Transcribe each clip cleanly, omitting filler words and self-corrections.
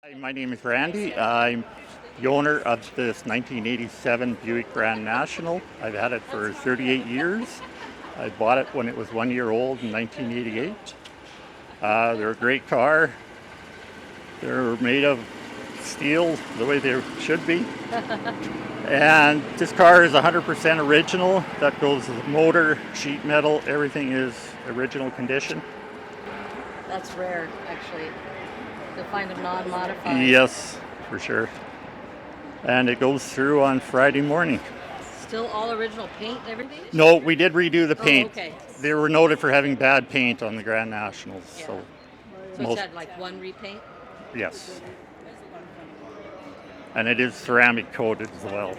Hi, my name is Randy. I'm the owner of this 1987 Buick Grand National. I've had it for 38 years. I bought it when it was 1 year old in 1988. They're a great car. They're made of steel the way they should be. And this car is 100% original. That goes with the motor, sheet metal, everything is original condition. That's rare, actually, to find them non-modified. Yes, for sure. And it goes through on Friday morning. Still all original paint and everything? No, we did redo the paint. Oh, okay. They were noted for having bad paint on the Grand Nationals. Yeah. So So it's had like one repaint? yes. And it is ceramic coated as well.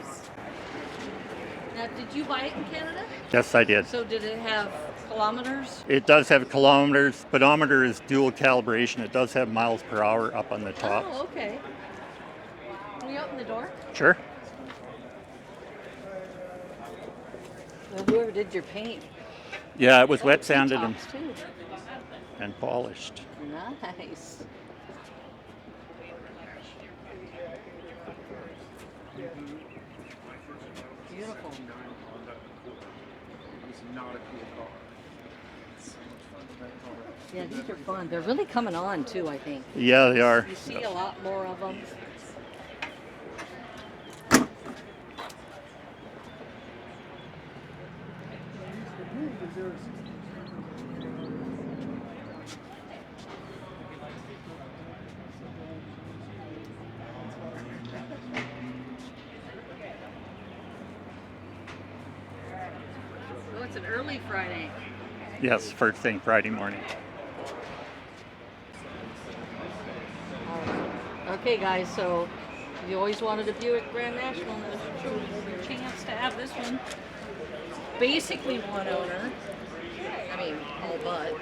Now, did you buy it in Canada? Yes, I did. So did it have kilometers? It does have kilometers. Speedometer is dual calibration. It does have miles per hour up on the top. Oh, okay. Can we open the door? Sure. Well, whoever did your paint. Yeah, it was Oh, wet sanded and, tops, too. and polished. Nice. Beautiful. Yeah, these are fun. They're really coming on too, I think. Yeah, they are. You see a lot more of them. Oh, it's an early Friday. Yes, first thing Friday morning. Okay, guys, so you always wanted a Buick Grand National, and there's your chance to have this one. Basically one owner. I mean, all but.